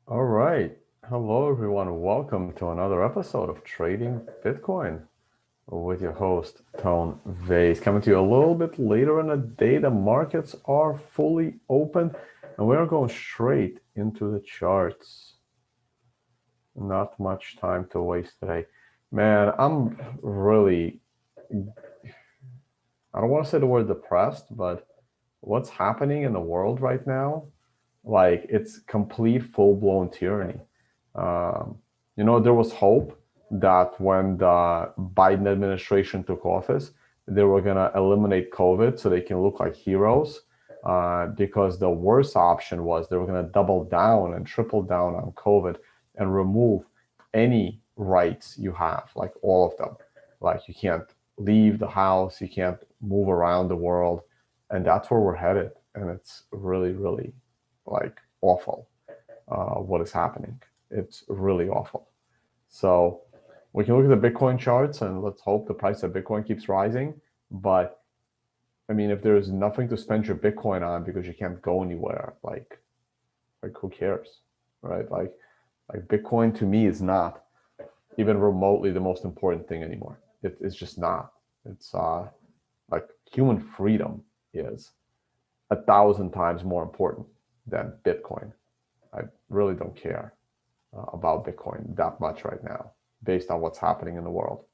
All right. Hello, everyone. Welcome to another episode of Trading Bitcoin with your host, Tone Vays. Coming to you a little bit later in the day. The markets are fully open, and we're going straight into the charts. Not much time to waste today. Man, I'm really, I don't want to say the word depressed, but what's happening in the world right now, like it's complete full-blown tyranny. Um, there was hope that when the Biden administration took office, they were going to eliminate COVID so they can look like heroes. Because the worst option was they were going to double down and triple down on COVID and remove any rights you have, like all of them. Like you can't leave the house, you can't move around the world. And that's where we're headed. And it's really, really like awful what is happening. It's really awful. So we can look at the Bitcoin charts and let's hope the price of Bitcoin keeps rising. But I mean, if there's nothing to spend your Bitcoin on because you can't go anywhere, like who cares, right? Like Bitcoin to me is not even remotely the most important thing anymore. It's just not. It's like human freedom is 1,000 times more important than Bitcoin. I really don't care about Bitcoin that much right now, based on what's happening in the world.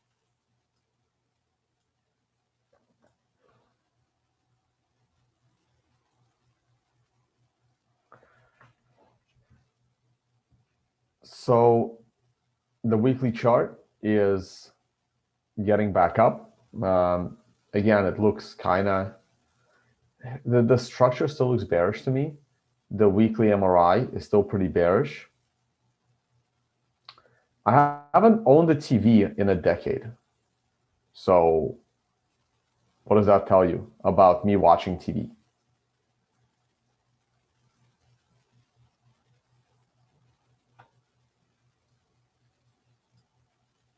So the weekly chart is getting back up. Again, it looks kind of, the structure still looks bearish to me. The weekly MRI is still pretty bearish. I haven't owned a TV in a decade. So what does that tell you about me watching TV?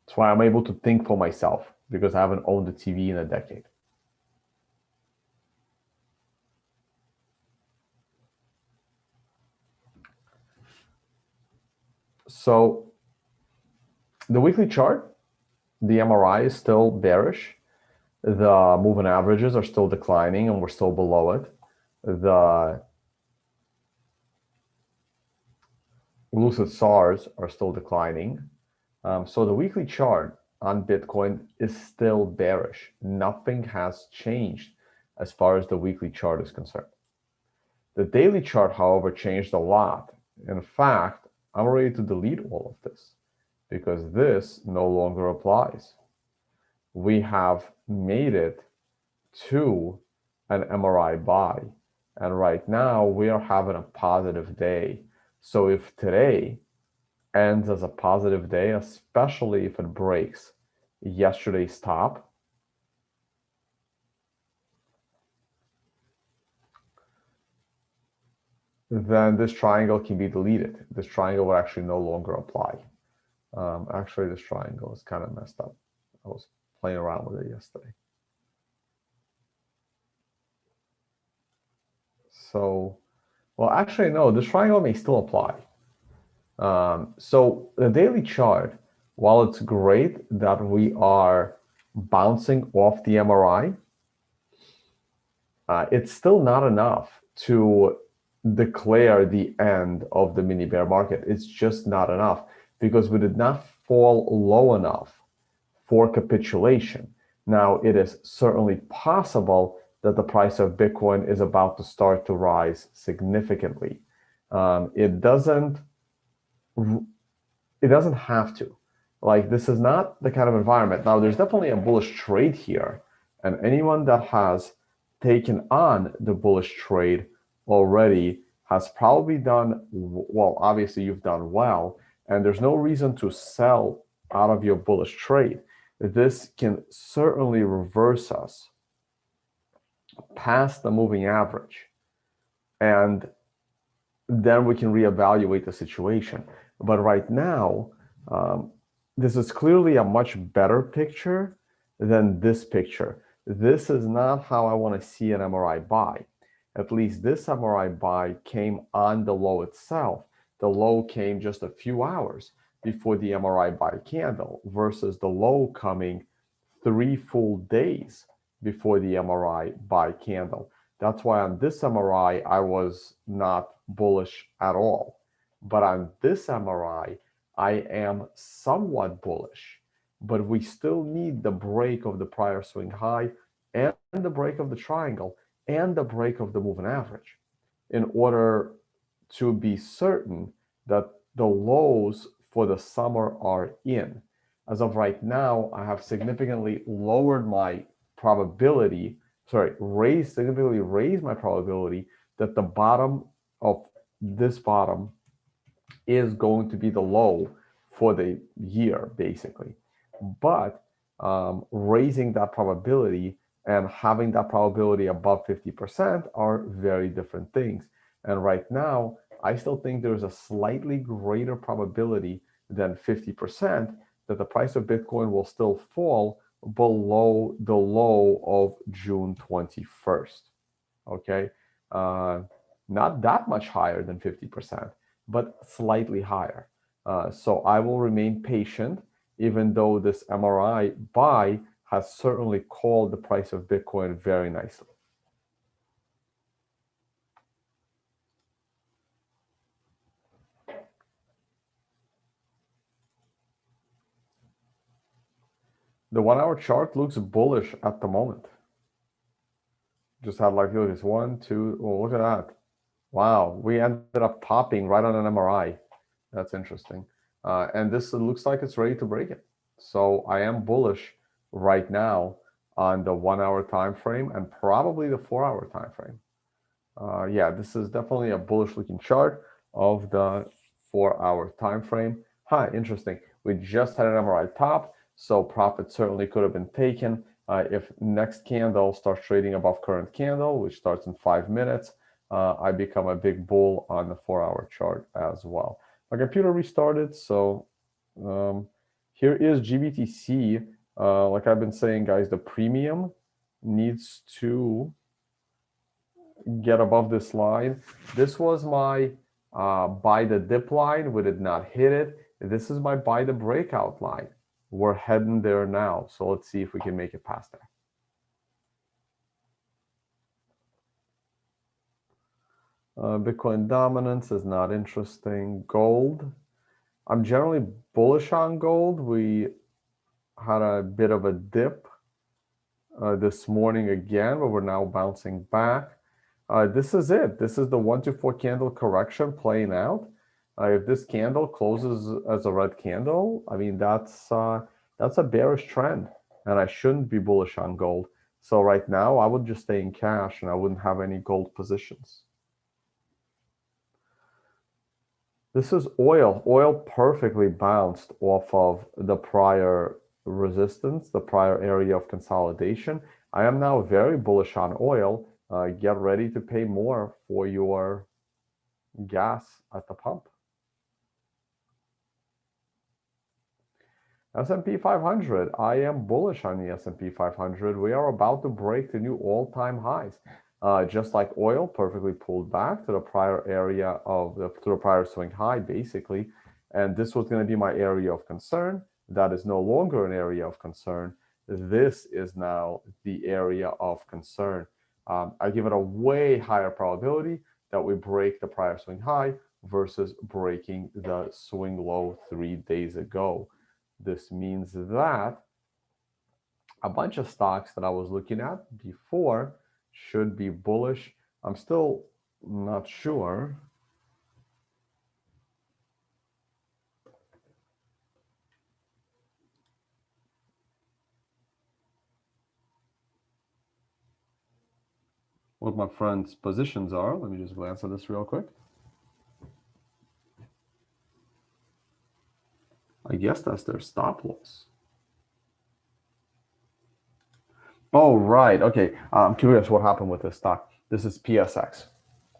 That's why I'm able to think for myself because I haven't owned a TV in a decade. So the weekly chart, the MRI is still bearish. The moving averages are still declining and we're still below it. The lucid SARs are still declining. So the weekly chart on Bitcoin is still bearish. Nothing has changed as far as the weekly chart is concerned. The daily chart, however, changed a lot. In fact, I'm ready to delete all of this because this no longer applies. We have made it to an MRI buy. And right now we are having a positive day. So if today ends as a positive day, especially if it breaks yesterday's top, then this triangle can be deleted. This triangle will actually no longer apply. Actually, this triangle is kind of messed up. I was playing around with it yesterday. So, well, actually, no, this triangle may still apply. So the daily chart, while it's great that we are bouncing off the MRI, it's still not enough to declare the end of the mini bear market. It's just not enough because we did not fall low enough for capitulation. Now, it is certainly possible that the price of Bitcoin is about to start to rise significantly. It doesn't have to. Like, this is not the kind of environment. Now, there's definitely a bullish trade here, and anyone that has taken on the bullish trade already has probably done well. Obviously, you've done well, and there's no reason to sell out of your bullish trade. This can certainly reverse us past the moving average, and then we can reevaluate the situation. But right now, this is clearly a much better picture than this picture. This is not how I want to see an MRI buy. At least this MRI buy came on the low itself. The low came just a few hours before the MRI buy candle versus the low coming 3 full days before the MRI buy candle. That's why on this MRI, I was not bullish at all. But on this MRI, I am somewhat bullish. But we still need the break of the prior swing high and the break of the triangle and the break of the moving average in order to be certain that the lows for the summer are in. As of right now, I have significantly lowered my probability, significantly raised my probability that the bottom of this bottom is going to be the low for the year, basically. But raising that probability and having that probability above 50% are very different things. And right now, I still think there's a slightly greater probability than 50% that the price of Bitcoin will still fall below the low of June 21st. Okay. Not that much higher than 50%, but slightly higher. So I will remain patient, even though this MRI buy has certainly called the price of Bitcoin very nicely. The 1 hour chart looks bullish at the moment. Just had like, look, it's 1, 2, oh, look at that. Wow, we ended up popping right on an MRI. That's interesting. And this looks like it's ready to break it. So I am bullish right now on the 1 hour time frame and probably the 4 hour time frame. Yeah, this is definitely a bullish looking chart of the 4 hour time frame. Interesting. We just had an MRI top, so profit certainly could have been taken. If next candle starts trading above current candle, which starts in 5 minutes, I become a big bull on the 4 hour chart as well. My computer restarted, so here is GBTC. Like I've been saying, guys, the premium needs to get above this line. This was my buy the dip line. We did not hit it. This is my buy the breakout line. We're heading there now. So let's see if we can make it past that. Bitcoin dominance is not interesting. Gold. I'm generally bullish on gold. We had a bit of a dip this morning again, but we're now bouncing back. This is it. This is the 1 to 4 candle correction playing out. If this candle closes as a red candle, I mean, that's a bearish trend, and I shouldn't be bullish on gold. So right now, I would just stay in cash, and I wouldn't have any gold positions. This is oil. Oil perfectly bounced off of the prior resistance, the prior area of consolidation. I am now very bullish on oil. Get ready to pay more for your gas at the pump. S&P 500. I am bullish on the S&P 500. We are about to break the new all-time highs. Just like oil, perfectly pulled back to the prior area of to the prior swing high, basically. And this was going to be my area of concern. That is no longer an area of concern. This is now the area of concern. I give it a way higher probability that we break the prior swing high versus breaking the swing low 3 days ago. This means that a bunch of stocks that I was looking at before should be bullish. I'm still not sure. What my friends' positions are. Let me just glance at this real quick. I guess that's their stop loss. Oh, right. Okay. I'm curious what happened with this stock. This is PSX.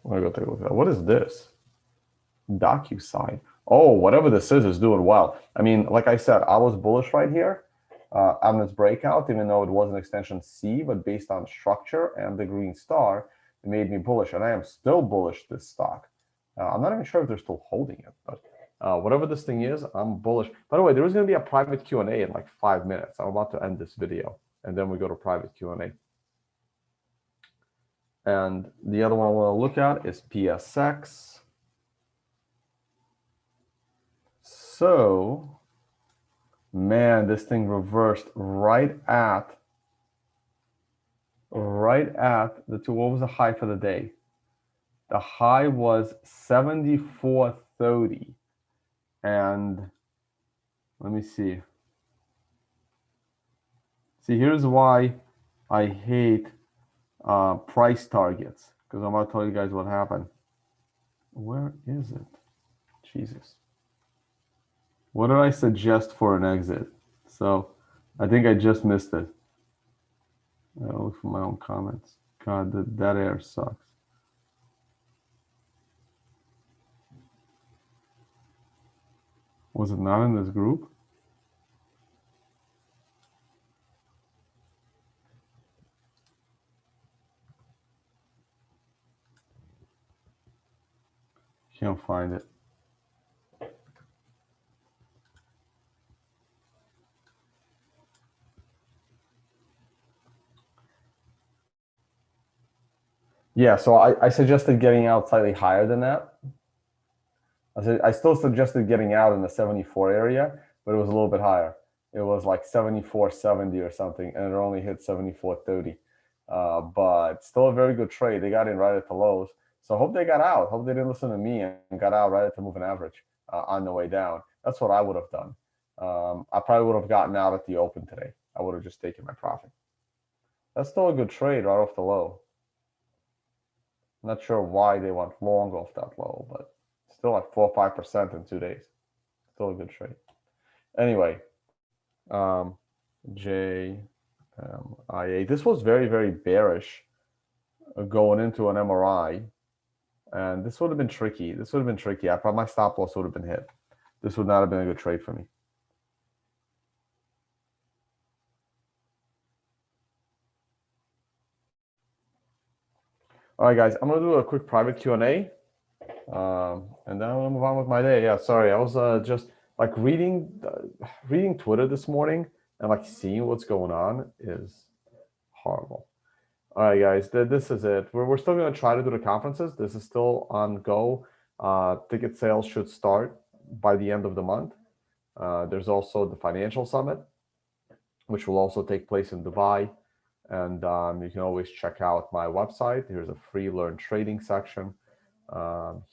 I'm going to go take a look at that. What is this? DocuSign. Oh, whatever this is doing well. I mean, like I said, I was bullish right here on this breakout, even though it was an extension C, but based on structure and the green star, it made me bullish. And I am still bullish this stock. I'm not even sure if they're still holding it, but whatever this thing is, I'm bullish. By the way, there is going to be a private Q&A in like 5 minutes. I'm about to end this video, and then we go to private Q&A. And the other one I want to look at is PSX. So, man, this thing reversed right at the two. What was the high for the day? The high was 74.30. And let me see. See, here's why I hate price targets, because I'm about to tell you guys what happened. Where is it? Jesus. What did I suggest for an exit? So I think I just missed it. I'll look for my own comments. God, that air sucks. Was it not in this group? Can't find it. Yeah, so I suggested getting out slightly higher than that. I still suggested getting out in the 74 area, but it was a little bit higher. It was like 74.70 or something, and it only hit 74.30. But still a very good trade. They got in right at the lows. So I hope they got out. Hope they didn't listen to me and got out right at the moving average on the way down. That's what I would have done. I probably would have gotten out at the open today. I would have just taken my profit. That's still a good trade right off the low. Not sure why they went long off that low, but still like 4 or 5% in 2 days. Still a good trade. Anyway, JIA. This was very, very bearish going into an MRI, and this would have been tricky. This would have been tricky. I thought my stop loss would have been hit. This would not have been a good trade for me. All right, guys, I'm gonna do a quick private Q&A, and then I'm gonna move on with my day. Yeah, sorry, I was just like reading Twitter this morning, and like seeing what's going on is horrible. All right, guys, this is it. We're still gonna try to do the conferences. This is still on go. Ticket sales should start by the end of the month. There's also the financial summit, which will also take place in Dubai. And you can always check out my website. Here's a free learn trading section.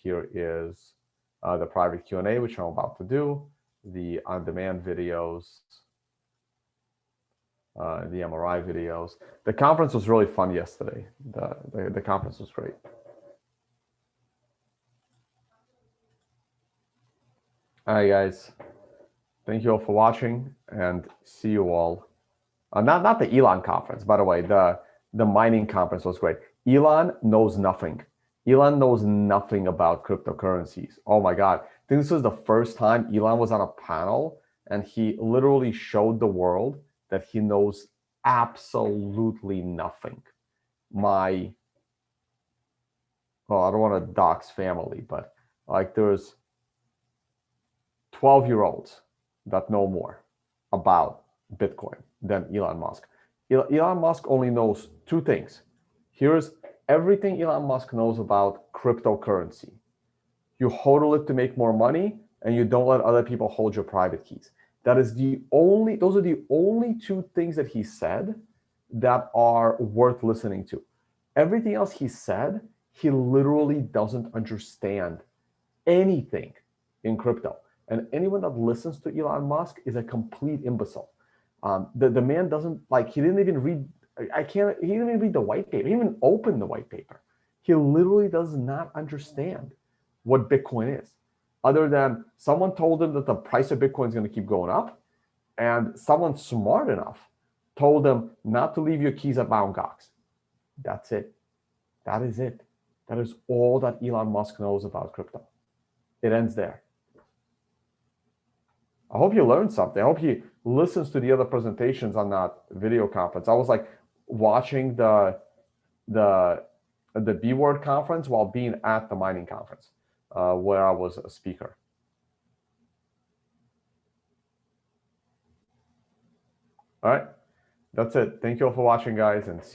Here is the private Q&A, which I'm about to do, the on-demand videos, the MRI videos. The conference was really fun yesterday. The conference was great. All right, guys. Thank you all for watching, and see you all. Not the Elon conference, by the way. The mining conference was great. Elon knows nothing. Elon knows nothing about cryptocurrencies. Oh my God. I think this was the first time Elon was on a panel and he literally showed the world that he knows absolutely nothing. Well, I don't want to dox family, but like there's 12-year-olds that know more about Bitcoin than Elon Musk. Elon Musk only knows two things. Here's everything Elon Musk knows about cryptocurrency. You hodl it to make more money, and you don't let other people hold your private keys. Those are the only two things that he said that are worth listening to. Everything else he said, he literally doesn't understand anything in crypto. And anyone that listens to Elon Musk is a complete imbecile. The man doesn't he didn't even read. He didn't even read the white paper. He didn't even open the white paper. He literally does not understand what Bitcoin is, other than someone told him that the price of Bitcoin is going to keep going up, and someone smart enough told him not to leave your keys at Mt. Gox. That's it. That is it. That is all that Elon Musk knows about crypto. It ends there. I hope you learned something. I hope he listens to the other presentations on that video conference. I was like watching the B-Word conference while being at the mining conference. where I was a speaker. All right, that's it. Thank you all for watching, guys, and